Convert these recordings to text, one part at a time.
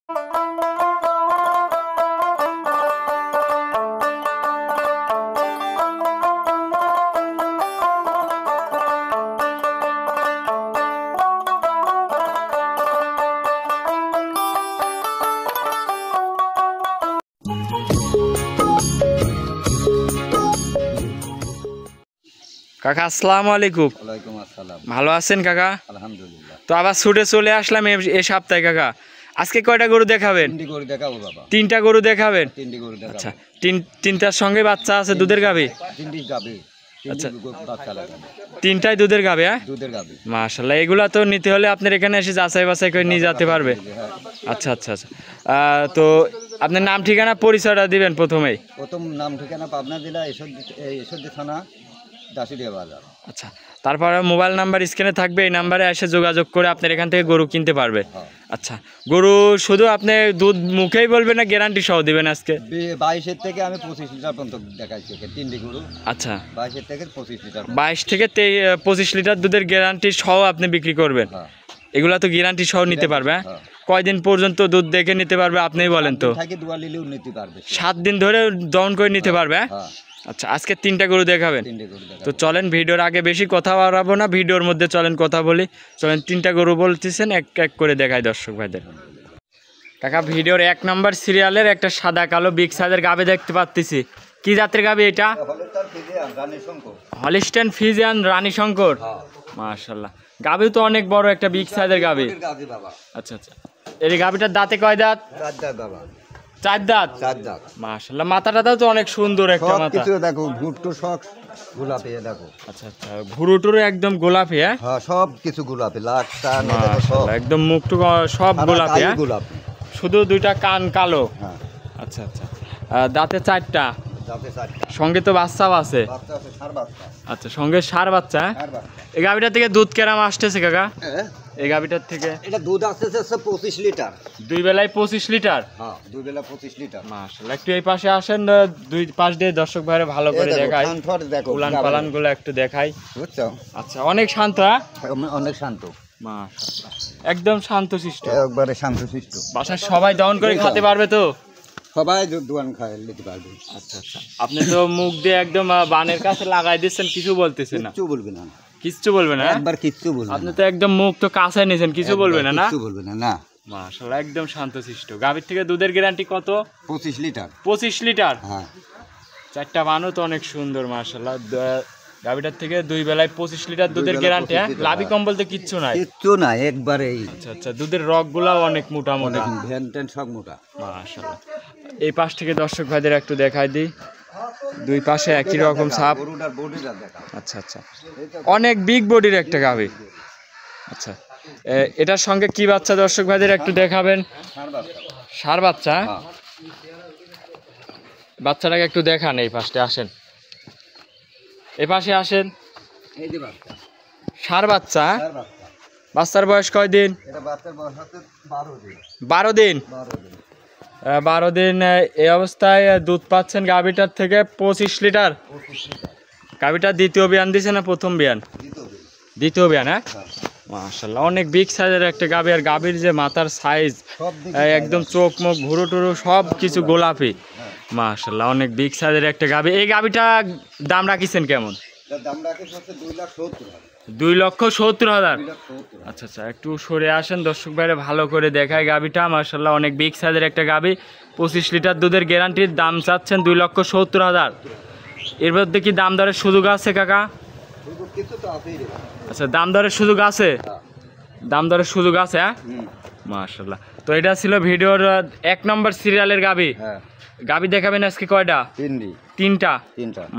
কাকা আসসালামু আলাইকুম। ওয়ালাইকুম আসসালাম। ভালো আছেন কাকা? আলহামদুলিল্লাহ। তো আবার ছুটে চলে আসলাম এই সপ্তাহে কাকা। আজকে কয়টা গরু দেখাবেন? তিনটি গরু দেখাবো বাবা। তিনটা গরু দেখাবেন? তিনটি গরু দেখাবো। আচ্ছা, তিনটার সঙ্গে বাচ্চা আছে দুধের গাভী? তিনটি গাভী। আচ্ছা, বাচ্চা লাগাবে। তিনটাই দুধের গাভী? হ্যাঁ, দুধের গাভী। মাশাআল্লাহ। এগুলা তো নিতে হলে আপনার এখানে এসে যাচাই বাছাই করে নিয়ে যেতে পারবে। আচ্ছা আচ্ছা আচ্ছা। তো আপনার নাম ঠিকানা পরিচয়টা দিবেন প্রথমেই। প্রথম নাম ঠিকানা পাবনা জেলা ঈশ্বরদী থানা দাসুরিয়া বাজার। আচ্ছা, তারপরে মোবাইল নাম্বার স্ক্রিনে থাকবে, এই নাম্বারে এসে যোগাযোগ করে আপনার এখান থেকে গরু কিনতে পারবে। আচ্ছা, গরু শুধু আপনি দুধ মুখেই বলবেন না গ্যারান্টি সহ দিবেন আজকে? 22 থেকে আমি 25 লিটার পর্যন্ত দেখাইছি তিনটি গরু। আচ্ছা, 22 থেকে 25 লিটার। 22 থেকে 25 লিটার দুধের গ্যারান্টি সহ আপনি বিক্রি করবেন। এগুলা তো গ্যারান্টি সহ নিতে পারবে? কয়দিন পর্যন্ত দুধ দেখে নিতে পারবে আপনিই বলেন তো? 7 দিন ধরে দহন করে নিতে পারবে। আচ্ছা, আজকে তিনটা গরু দেখাবেন। তো চলেন, ভিডিওর আগে বেশি কথা বাড়াবো না, ভিডিওর মধ্যে চলেন কথা বলি। চলেন, তিনটা গরু বলতেছেন, এক এক করে দেখাই দর্শক ভাইদের। কাকা, ভিডিওর 1 নম্বর সিরিয়ালের একটা সাদা কালো বিগ সাইজের গাভী দেখতে পাচ্ছি। কি জাতের গাভী এটা? হলিস্টাইন ফ্রিজিয়ান রানী শঙ্কর। মাশাআল্লাহ, গাভী তো অনেক বড় একটা বিগ সাইজের গাভী। আচ্ছা আচ্ছা, এই গাভীটার দাঁতে কয় দাঁত? 4 দাঁত বাবা। 4 দাঁত? 4 দাঁত। মাশাআল্লাহ, মাথাটাও তো অনেক সুন্দর একটা মাথা। কিছু দেখো, ভুট্টো সব গোলাপি দেখো। আচ্ছা আচ্ছা, ভুরুটুরু একদম গোলাপি? হ্যাঁ, হ্যাঁ, সব কিছু গোলাপি। লাখটা দেখো সব একদম মুখটু সব গোলাপি। হ্যাঁ, গোলাপি, শুধু দুইটা কান কালো। হ্যাঁ। আচ্ছা আচ্ছা, দাঁতে 4টা, দাঁতে 4টা। সঙ্গে তো বাচ্চাও আছে? বাচ্চা আছে, ষাঁড় বাচ্চা। আচ্ছা, সঙ্গে ষাঁড় বাচ্চা। ষাঁড় বাচ্চা। এই গাভীটার থেকে দুধ কেরাম আসতেছে কাকা? এই গাভীটার থেকে এটা দুধ আসতেছে 25 লিটার। 2 বেলায় 25 লিটার? হ্যাঁ, 2 বেলা 25 লিটার। মাশাআল্লাহ, একটু এই পাশে আসেন, দুই পাশ দিয়ে দর্শক ভাইরা ভালো করে দেখাই। উলান পালান গুলো একটু দেখাই, বুঝছো? আচ্ছা, অনেক শান্ত। অনেক শান্ত। মাশাআল্লাহ, একদম শান্তশিষ্ট, একবারে শান্তশিষ্ট। বাসার সবাই দহন করে খেতে পারবে তো? সবাই দোয়ান খায় নিতে পারবে। আচ্ছা আচ্ছা, আপনি তো মুখ দিয়ে একদম বানের কাছে লাগাই দিচ্ছেন, কিছু বলতেছেন না? কিছু বলবে না। কিচ্ছু বলবে না? একবার কিচ্ছু বলবে না। আপনি তো একদম মুখ তো কাছে নিয়েছেন, কিছু বলবে না? না, কিছু বলবে না। না, মাশাআল্লাহ, একদম শান্তশিষ্ট। গাভীর থেকে দুধের গ্যারান্টি কত? 25 লিটার। 25 লিটার? হ্যাঁ। 4টা বানও তো অনেক সুন্দর মাশাআল্লাহ। গাভীটার থেকে 2 বেলায় 25 লিটার দুধের গ্যারান্টি। হ্যাঁ, লাভি কম বলতে কিচ্ছু নাই? কিচ্ছু না, একবারেই। আচ্ছা আচ্ছা, দুধের রগগুলাও অনেক মোটা মোটা। ভ্যান ট্যান সব মোটা। মাশাআল্লাহ, এই পাশ থেকে দর্শক ভাইদের একটু দেখাই দিই। দুই পাশে একই রকম ছাপ। আচ্ছা আচ্ছা, অনেক বিগ বডির একটা গাভী। আচ্ছা, এটার সঙ্গে কি বাচ্চা দর্শক ভাইদের একটু দেখাবেন? ষাঁড় বাচ্চা। বাচ্চাটাকে একটু দেখান, এই পাশে আসেন, এই পাশে আসেন। ষাঁড় বাচ্চা। বাচ্চার বয়স কয় দিন? 12 দিন। 12 দিন এই অবস্থায় দুধ পাচ্ছেন গাভীটার থেকে 25 লিটার। গাভীটা দ্বিতীয় বিয়ান দিছে না প্রথম বিয়ান? দ্বিতীয় বিয়ান। হ্যাঁ, মাশাআল্লাহ, অনেক বিগ সাইজের একটা গাভী। আর গাভীর যে মাথার সাইজ, একদম চোখ মুখ ভুরু টুরু সব কিছু গোলাপি। মাশাআল্লাহ, অনেক বিগ সাইজের একটা গাভী। এই গাভীটা দাম রাখিছেন কেমন? 2,70,000। আচ্ছা আচ্ছা, একটু সরে আসেন দর্শক ভাইরা ভালো করে দেখায় গাভীটা। মাশাআল্লাহ, অনেক বিগ সাইজের একটা গাভী। 25 লিটার দুধের গ্যারান্টির দাম চাচ্ছেন 2,70,000। এর মধ্যে কি দাম দরের সুযোগ আছে কাকা? আচ্ছা, দাম দরের সুযোগ আছে? দাম দরের সুযোগ আছে। হ্যাঁ, মাশাআল্লাহ। তো এটা ছিল ভিডিওর 1 নম্বর সিরিয়ালের গাভী। গাভী দেখাবেন আজকে কয়টা? তিনটা।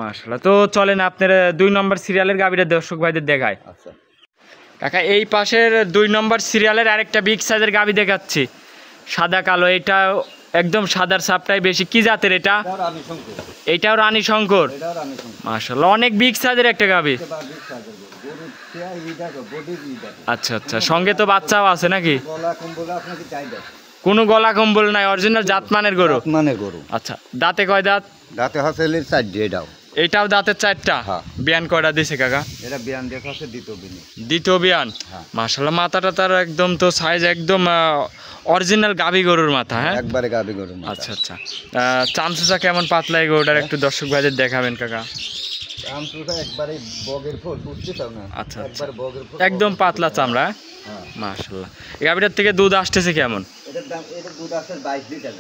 মাশাআল্লাহ, তো চলেন আপনার 2 নম্বর সিরিয়ালের গাভীটা দর্শক ভাইদের দেখায়। আচ্ছা কাকা, এই পাশের 2 নম্বর সিরিয়ালের আরেকটা বিগ সাইজের গাভী দেখাচ্ছি, সাদা কালো। এটা একদম সাদার ছাপটাই বেশি। কি জাতের এটা? এইটাও রানী শঙ্কর। মাশাআল্লাহ, অনেক বিগ সাইজের একটা গাভী। আচ্ছা আচ্ছা, সঙ্গে তো বাচ্চাও আছে নাকি? কোনো গলা কম্বল নাই, অরিজিনাল জাতমানের গরু। মানের গরু। আচ্ছা, দাঁতে কয় দাঁত? দাঁতে হাসেলের 4 এটাও। এটাও দাঁতের 4টা। হ্যাঁ। বিয়ান কয়টা দিছে কাকা? এটা বিয়ান দেখা আছে দ্বিতীয় বিনি। দ্বিতীয় বিয়ান। হ্যাঁ। মাশাআল্লাহ, মাথাটা তার একদম তো সাইজ একদম অরিজিনাল গাভী গরুর মাথা। হ্যাঁ, একবারে গাবি গরু মাথা। আচ্ছা আচ্ছা। চামচুচা কেমন পাতলা এই গরুটার একটু দর্শক ভাইদের দেখাবেন কাকা? আমচুটা একবারে বগের ফুল বুঝছিস না? আচ্ছা, একবারে বগের ফুল। একদম পাতলা চামড়া। হ্যাঁ। মাশাআল্লাহ, এই গাভীটার থেকে দুধ আসতেছে কেমন? এটার দাম, এটা দুধ আছে 22 লিটার।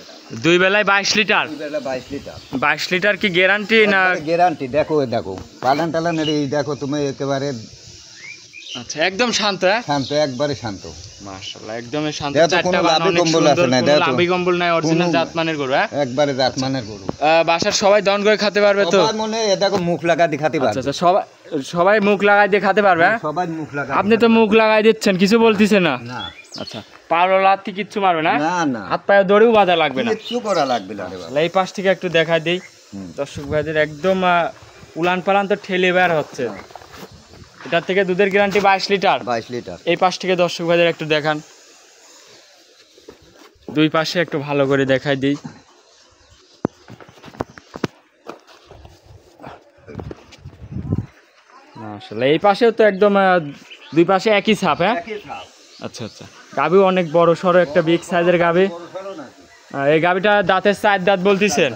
দুই বেলায় 22 লিটার। দুই বেলা 22 লিটার। 22 লিটার কি গ্যারান্টি না? গ্যারান্টি। দেখো দেখো পালান টালানের এই দেখো তুমি একেবারে আচ্ছা, একদম শান্ত। হ্যাঁ, শান্ত, একবারে শান্ত। মাশাআল্লাহ, একদমই শান্ত। দেখো তো 4টা কোনো বান লাভি অনেক কম্বল সুন্দর, আছে না, কোনো দেখো। লাভি কম্বল নাই, অরিজিনাল কোনো- জাতমানের গরু। হ্যাঁ, একবারে জাতমানের গরু। বাসার সবাই দহন করে খেতে পারবে তো? সবার মনে এ দেখো মুখ লাগা দেখাতে আচ্ছা পারবে। আচ্ছা, সবাই মুখ লাগাই দিয়ে খেতে পারবে। হ্যাঁ? সবাই মুখ লাগা। আপনি তো মুখ লাগাই দিচ্ছেন, কিছু বলতেছে না। না আচ্ছা, পাওলা লাথি কিচ্ছু মারবে না? না না, হাত পায়ে দড়িও বাঁধা লাগবে না। কিচ্ছু করা লাগবে না রে বাবা। তাহলে এই পাশ থেকে একটু দেখাই দিই দর্শক ভাইদের, একদম উলান পালান তো ঠেলে বের হচ্ছে। এটার থেকে দুধের গ্যারান্টি 22 লিটার। 22 লিটার। এই পাশ থেকে দর্শক ভাইদের একটু দেখান, দুই পাশে একটু ভালো করে দেখাই দিই। মাশাআল্লাহ, এই পাশেও তো একদম দুই পাশে একই ছাপ। হ্যাঁ, একই ছাপ। আচ্ছা আচ্ছা। গাভী অনেক বড় সড়ো একটা বিগ সাইজের গাভী। বড় সরো নাকি? এই গাভীটা দাঁতের 4 দাঁত বলতেছেন।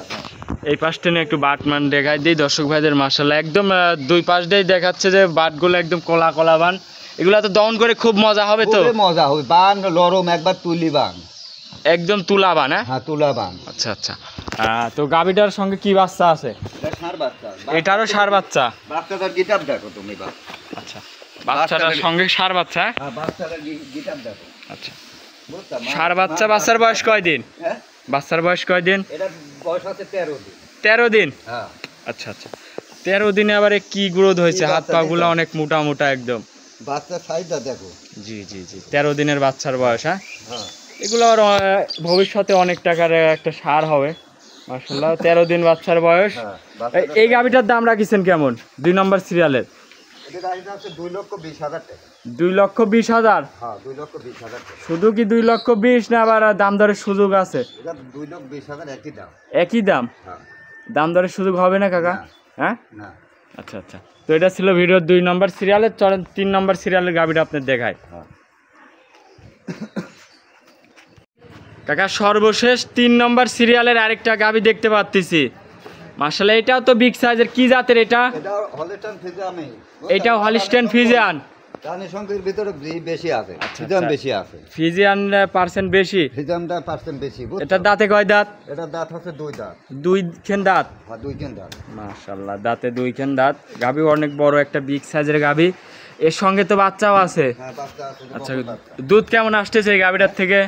এই পাশটা নিয়ে একটু বাটমান দেখাই দিই দর্শক ভাইদের। মাশাআল্লাহ, একদম দুই পাশ দিয়েই দেখাচ্ছে যে বাটগুলো একদম কলা কলা বান। এগুলা তো দহন করে খুব মজা হবে তো? খুবই মজা হবে। বান লরম, একবার তুলি বান। একদম তুলা বান। হ্যাঁ, হ্যাঁ, তুলা বান। আচ্ছা আচ্ছা। তো গাভীটার সঙ্গে কি বাচ্চা আছে? এটা ষাঁড় বাচ্চা। এটারও ষাঁড় বাচ্চা। বাচ্চাটার গিটার দেখো তুমি বাপ। আচ্ছা, বাচ্চাটার সঙ্গে ষাঁড় বাচ্চা। হ্যাঁ? হ্যাঁ, বাচ্চাটার গিটার দেখো। আচ্ছা, বুঝছো? ষাঁড় বাচ্চা। বাচ্চার বয়স কয়দিন? হ্যাঁ, বাচ্চার বয়স কয়দিন? এটা বয়স আছে 13 দিন। 13 দিন। হ্যাঁ। আচ্ছা আচ্ছা, 13 দিনে আবার এ কি গ্রোথ হয়েছে? কি হাত বাচ্চা পা গুলো দেখো। অনেক মোটা মোটা একদম। বাচ্চার সাইজটা দেখো। জি জি জি, 13 দিনের বাচ্চার বয়স। হ্যাঁ, হ্যাঁ। এগুলো আর ভবিষ্যতে অনেক টাকার একটা সার হবে। মাশাআল্লাহ, 13 দিন বাচ্চার বয়স। হ্যাঁ, বাচ্চাটার এই গাভিটার দাম রাখিছেন কেমন 2 নম্বর সিরিয়ালের? এটা গাড়িটা আছে 2,20,000 টাকা। 2,20,000? হ্যাঁ, 2,20,000 টাকা। শুধু কি 2,20,000 না আবার দাম দরের সুযোগ আছে? এটা 2,20,000 একই দাম। একই দাম? হ্যাঁ। দাম দরের সুযোগ হবে না কাকা? না। হ্যাঁ, না। আচ্ছা আচ্ছা। তো এটা ছিল ভিডিওর 2 নম্বর সিরিয়ালের। চলেন 3 নম্বর সিরিয়ালের গাভিটা আপনার দেখায়। হ্যাঁ। কাকা, সর্বশেষ 3 নম্বর সিরিয়ালের আরেকটা গাভি দেখতে পাচ্ছি। মাশাআল্লাহ, এটাও তো বিগ সাইজের। কি জাতের এটা? এটা হলিস্টাইন ফ্রিজিয়ান। এটাও হলিস্টাইন ফ্রিজিয়ান। রানী সংখ্যার ভিতরে বেশি আছে। আচ্ছা, ফ্রিজিয়ান আচ্ছা। বেশি আছে। ফ্রিজিয়ান পার্সেন্ট বেশি। ফ্রিজিয়ানটা পার্সেন্ট বেশি। বুঝছো? এটা দাঁতে কয় দাঁত? এটা দাঁত হচ্ছে 2 দাঁত। 2 খেন দাঁত। আর 2 কেন দাঁত। মাশাআল্লাহ, দাঁতে 2 খেন দাঁত। গাভি অনেক বড় একটা বিগ সাইজের গাভি। এর সঙ্গে তো বাচ্চাও আছে। হ্যাঁ, বাচ্চা আছে। আচ্ছা, দুধ কেমন আসতেছে এই গাভিটার থেকে?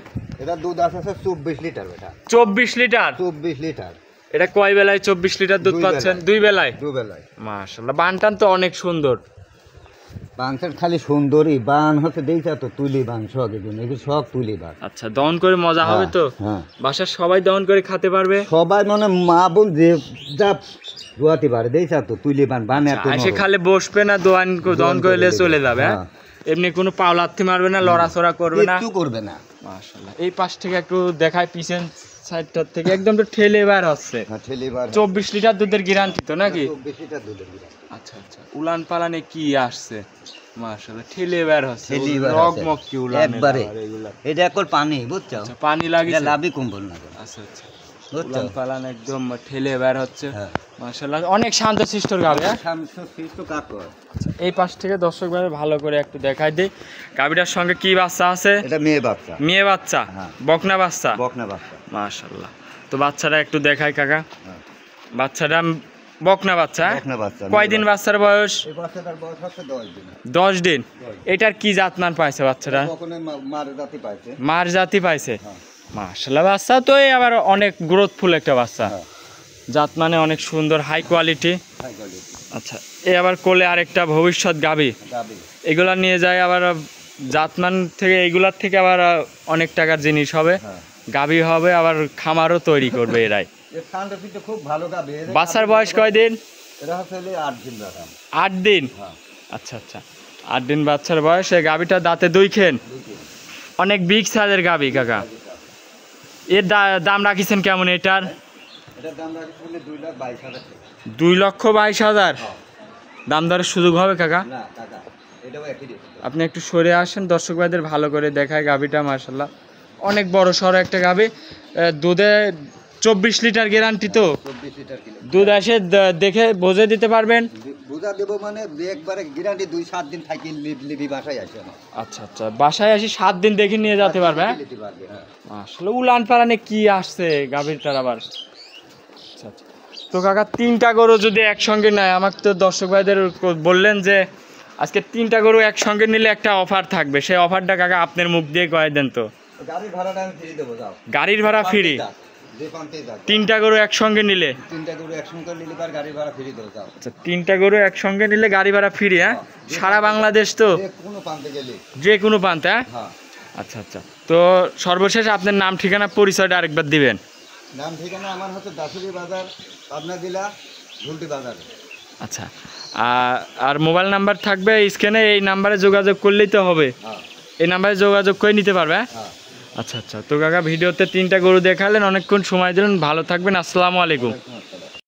এটা দুধ আছে 24 লিটার। এটা 24 লিটার। 24 লিটার। এটা কয় বেলায় 24 লিটার দুধ 2 পাচ্ছেন? বেলায়। 2 বেলায়। 2 বেলায়। মাশাআল্লাহ, বানটান তো অনেক সুন্দর। বাংশের খালি সুন্দরী বান হচ্ছে দেইছা তো তুলি বান সব এগুলো। এগুলো সব তুলি বান। আচ্ছা, দহন করে মজা হবে তো? হ্যাঁ। বাসার সবাই দহন করে খেতে পারবে? সবাই মানে মা বোন যে যা দোয়াতে পারে দেইছা তো তুলি বান। বান এত এসে নরম। খালে বসবে না, দহন করলে চলে যাবে। হ্যাঁ? হ্যাঁ। এমনি কোনো পাওলাত্তি মারবে না, লড়াচড়া করবে না। কিচ্ছু করবে না। মাশাআল্লাহ, এই পাশ থেকে একটু দেখায়, পিছন সাইডটার থেকে একদম তো ঠেলে বের হচ্ছে। হ্যাঁ, ঠেলিবার 24 লিটার দুধের গ্যারান্টি তো নাকি? 24 লিটার দুধের গিরা। আচ্ছা আচ্ছা, উলান পালানে কি আসছে? মাশাআল্লাহ, ঠেলে বের হচ্ছে। ঠেলি বের রগ হচ্ছে। মগ কি উলানে একবারে। আবার এগুলা। এটা এখন পানি বুঝছো? আচ্ছা, পানি এটা লাগিছে? লাভি কম্বল না। আচ্ছা আচ্ছা, বুঝছো? উলান পালান একদম ঠেলে বের হচ্ছে। হ্যাঁ। মাশাআল্লাহ, অনেক শান্তশিষ্টর গাবে। হ্যাঁ? শান্ত কাকর। এই পাশ থেকে দর্শক ভাই ভালো করে একটু দেখাই দিই। গাভীটার সঙ্গে কি বাচ্চা আছে? এটা মেয়ে বাচ্চা। মেয়ে বাচ্চা? হ্যাঁ। বকনা বাচ্চা? বকনা বাচ্চা। মাশাআল্লাহ, তো বাচ্চাটা একটু দেখাই কাকা। হ্যাঁ। বাচ্চাটা বকনা বাচ্চা? বকনা বাচ্চা। কয়দিন বাচ্চার বয়স? এই বাচ্চাটার বয়স হচ্ছে 10 দিন। 10 দিন। এটার কি জাতমান পাইছে বাচ্চাটা? কখনো মার জাতি পাইছে। মার জাতি পাইছে? হ্যাঁ। মাশাআল্লাহ, বাচ্চা তো এই আবার অনেক গ্রোথফুল একটা বাচ্চা। হ্যাঁ। জাত মানে অনেক সুন্দর, হাই কোয়ালিটি। High quality. আচ্ছা, এই আবার কোলে আরেকটা ভবিষ্যৎ গাভী। গাবি। এগুলা নিয়ে যায় আবার জাতমান থেকে, এগুলার থেকে আবার অনেক টাকার জিনিস হবে। হ্যাঁ। গাভী হবে, আবার খামারও তৈরি করবে এরাই। এর সানটা কিন্তু খুব ভালো গাবি। বাচ্চার বয়স কয়দিন? এটা হচ্ছে 8 দিন রাখা। 8 দিন। হ্যাঁ। আচ্ছা আচ্ছা, 8 দিন বাচ্চার বয়স। এই গাভীটা দাঁতে 2 খেন। অনেক বিগ সাইজের গাভী কাকা। এর দাম রাখিছেন কেমন এটার? এটার দাম রাখছি 2,22,000 টাকা। 2,22,000 দাম দরের সুযোগ হবে কাকা? না কাকা, এটাও একই রেট। আপনি একটু সরে আসেন, দর্শক ভাইদের ভালো করে দেখায় গাভীটা। মাশাআল্লাহ অনেক বড় সড়ো একটা গাভী, দুধে 24 লিটার গ্যারান্টি তো? 24 লিটার কিলো দুধ এসে দেখে বুঝে দিতে পারবেন? বুঝা দেবো মানে একবারে গ্যারান্টি 2-7 দিন থাকি লিবি বাসায় আসে না। আচ্ছা আচ্ছা, বাসায় আসি 7 দিন দেখে নিয়ে যেতে পারবে? হ্যাঁ নিতে পারবে, হ্যাঁ। আসলে উলান পালানে কি আসছে গাভীরটার আবার। আচ্ছা আচ্ছা, তো কাকা 3টা গরু যদি একসঙ্গে নেয়, আমাকে তো দর্শক ভাইদের বললেন যে আজকে 3টা গরু একসঙ্গে নিলে একটা অফার থাকবে, সেই অফারটা কাকা আপনার মুখ দিয়ে কয়ে দেন তো। গাড়ির ভাড়াটা আমি ফ্রি দেবো, যাও। গাড়ির ভাড়া ফ্রি? যে পান্তেই যাও। 3টা গরু একসঙ্গে নিলে? 3টা গরু একসঙ্গে নিলে পার গাড়ির ভাড়া ফ্রি দেবো, যাও। আচ্ছা, 3টা গরু একসঙ্গে নিলে গাড়ি ভাড়া ফ্রি? হ্যাঁ, সারা বাংলাদেশ তো? যে কোনো পান্তে গেলে, যে কোনো প্রান্তে? হ্যাঁ। হ্যাঁ। আচ্ছা আচ্ছা, তো সর্বশেষ আপনার নাম ঠিকানা পরিচয়টা আরেকবার দিবেন। নাম ঠিকানা আমার হচ্ছে দাসুরি বাজার, পাবনা জেলা, ঝুলটি বাজার। আচ্ছা, আর মোবাইল নাম্বার থাকবে স্ক্রিনে, এই নাম্বারে যোগাযোগ করলেই তো হবে? হ্যাঁ এই নাম্বারে যোগাযোগ করে নিতে পারবে? হ্যাঁ। আচ্ছা আচ্ছা, তো কাকা ভিডিওতে 3টা গরু দেখালেন, অনেকক্ষণ সময় দিলেন, ভালো থাকবেন, আসসালামু আলাইকুম।